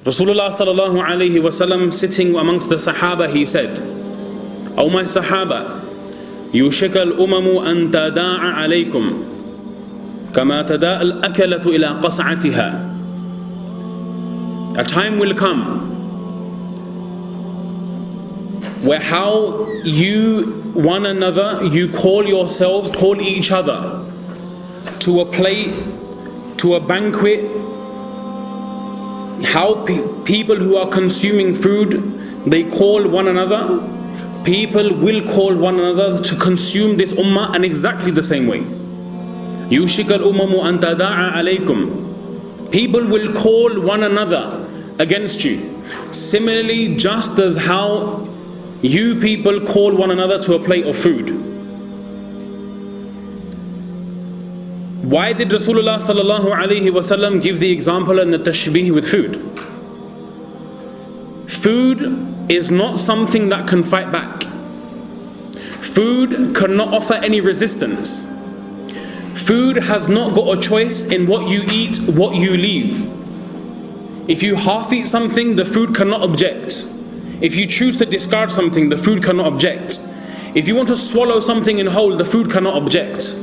Rasulullah sallallahu alayhi wasallam sitting amongst the Sahaba, he said, "O my Sahaba, yushik al-umamu an tada'a alaykum kama tada'a al-akalatu ila qas'atiha." A time will come where how you one another, you call yourselves, call each other to a plate, to a banquet, how people who are consuming food, they call one another. People will call one another to consume this ummah in exactly the same way. Yushik al-umamu an tada'a alaykum. People will call one another against you. Similarly, just as how you people call one another to a plate of food. Why did Rasulullah sallallahu alaihi wasallam give the example and the tashbih with food? Food is not something that can fight back. Food cannot offer any resistance. Food has not got a choice in what you eat, what you leave. If you half eat something, the food cannot object. If you choose to discard something, the food cannot object. If you want to swallow something in whole, the food cannot object.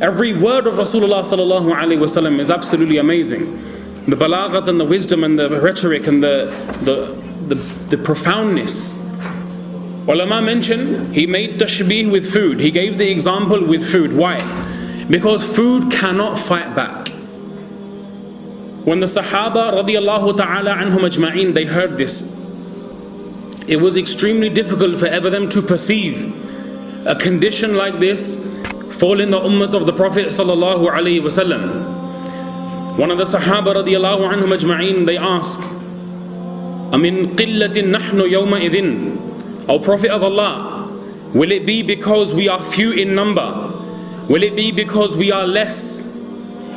Every word of Rasulullah sallallahu alaihi wasallam is absolutely amazing. The balaghat and the wisdom and the rhetoric and the profoundness. Ulama mention, he made tashbih with food. He gave the example with food. Why? Because food cannot fight back. When the Sahaba radiyallahu ta'ala anhum ajma'in, they heard this, it was extremely difficult for ever them to perceive a condition like this fall in the ummah of the Prophet sallallahu alaihi wasallam. One of the Sahaba radiyallahu anhum ajma'in, they ask, "Amin qillatin nahnu yawma idhin?" O Prophet of Allah, will it be because we are few in number? Will it be because we are less?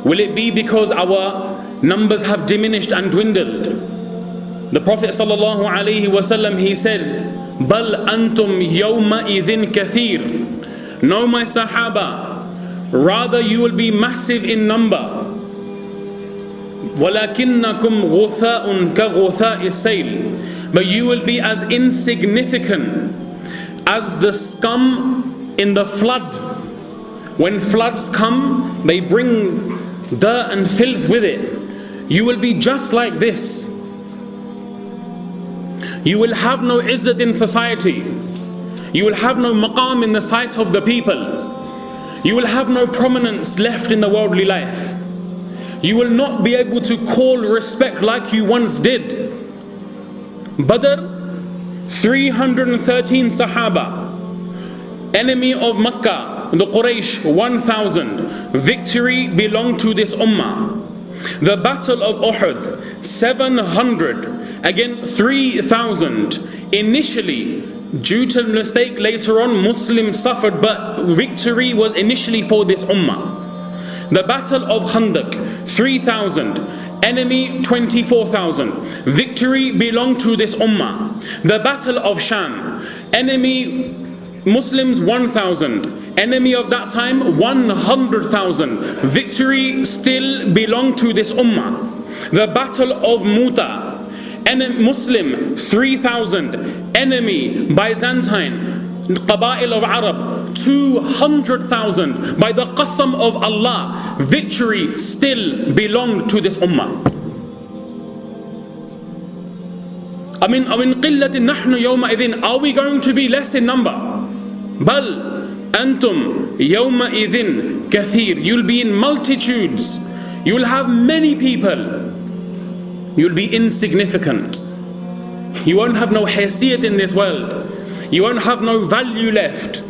Will it be because our numbers have diminished and dwindled? The Prophet sallallahu alaihi wasallam, he said, "Bal antum yawma idhin kathir." No, my Sahaba, rather you will be massive in number. وَلَكِنَّكُمْ غُثَاءٌ كَغُثَاءِ السَّيْلِ. But you will be as insignificant as the scum in the flood. When floods come, they bring dirt and filth with it. You will be just like this. You will have no izzat in society. You will have no maqam in the sight of the people. You will have no prominence left in the worldly life. You will not be able to call respect like you once did. Badr, 313 Sahaba. Enemy of Makkah, the Quraysh, 1,000. Victory belonged to this ummah. The battle of Uhud, 700 against 3,000. Initially, due to mistake, later on Muslims suffered, but victory was initially for this ummah. The battle of Khandaq, 3,000. Enemy 24,000. Victory belonged to this ummah. The battle of Sham, enemy Muslims 1,000. Enemy of that time 100,000. Victory still belonged to this ummah. The battle of Muta, Muslim 3,000. Enemy Byzantine Qaba'il of Arab 200,000. By the qasam of Allah, victory still belonged to this ummah. Amin qillatin nahnu yawma idhin. Are we going to be less in number? Bal antum yawma idhin kathir. You'll be in multitudes. You'll have many people. You'll be insignificant. You won't have no haysiyat in this world. You won't have no value left.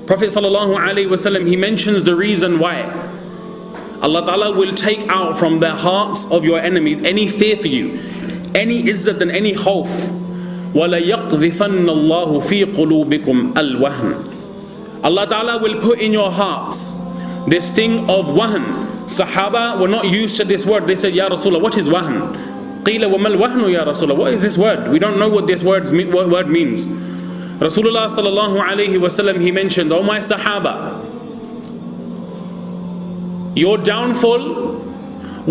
Prophet sallallahu alaihi wasallam, he mentions the reason why. Allah Ta'ala will take out from the hearts of your enemies any fear for you, any izzat and any khawf. وَلَيَقْذِفَنَّ اللَّهُ فِي قُلُوبِكُمْ الْوَهْنِ. Allah Ta'ala will put in your hearts this thing of wahn. Sahaba were not used to this word. They said, Ya Rasulullah, what is wahn? قِيلَ وَمَا الْوَهْنُ ya Rasulullah. What is this word? We don't know what this word means. Rasulullah sallallahu alayhi wasallam, he mentioned, oh my Sahaba, your downfall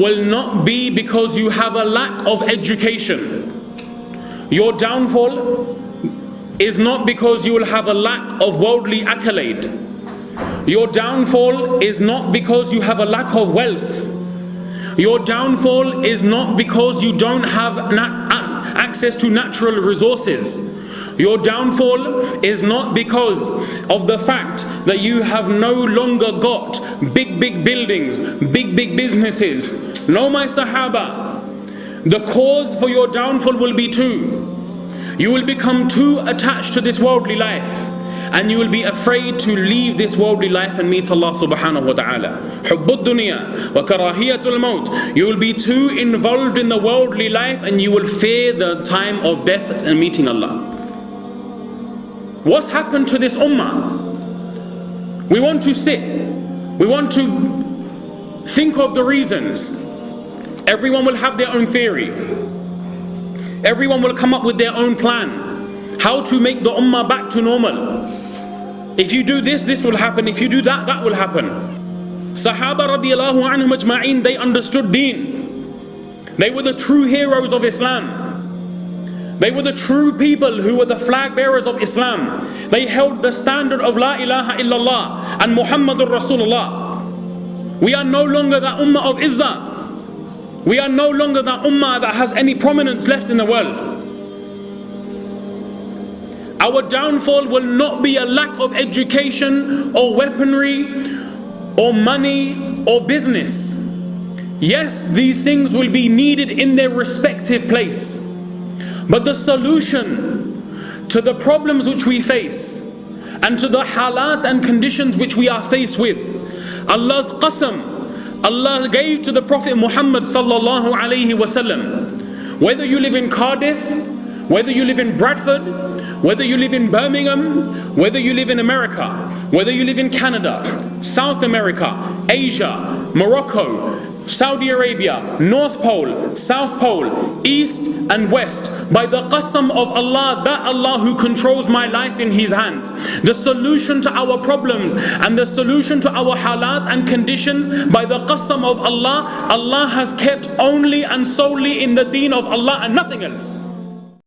will not be because you have a lack of education. Your downfall is not because you will have a lack of worldly accolade. Your downfall is not because you have a lack of wealth. Your downfall is not because you don't have access to natural resources. Your downfall is not because of the fact that you have no longer got big buildings, big businesses. No, my Sahaba, the cause for your downfall will be two. You will become too attached to this worldly life, and you will be afraid to leave this worldly life and meet Allah subhanahu wa ta'ala. Hubbud dunya wa karahiyatul maut. You will be too involved in the worldly life and you will fear the time of death and meeting Allah. What's happened to this ummah? We want to sit, we want to think of the reasons. Everyone will have their own theory. Everyone will come up with their own plan. How to make the ummah back to normal. If you do this, this will happen. If you do that, that will happen. Sahaba radiallahu anhum ajma'in, they understood deen. They were the true heroes of Islam. They were the true people who were the flag bearers of Islam. They held the standard of La ilaha illallah and Muhammadur Rasulullah. We are no longer that ummah of izzah. We are no longer that ummah that has any prominence left in the world. Our downfall will not be a lack of education or weaponry or money or business. Yes, these things will be needed in their respective place. But the solution to the problems which we face and to the halat and conditions which we are faced with, Allah's qasam, Allah gave to the Prophet Muhammad sallallahu alaihi wasallam. Whether you live in Cardiff, whether you live in Bradford, whether you live in Birmingham, whether you live in America, whether you live in Canada, South America, Asia, Morocco, Saudi Arabia, North Pole, South Pole, East and West, by the qasam of Allah, that Allah who controls my life in His hands, the solution to our problems and the solution to our halat and conditions, by the qasam of Allah, Allah has kept only and solely in the deen of Allah and nothing else.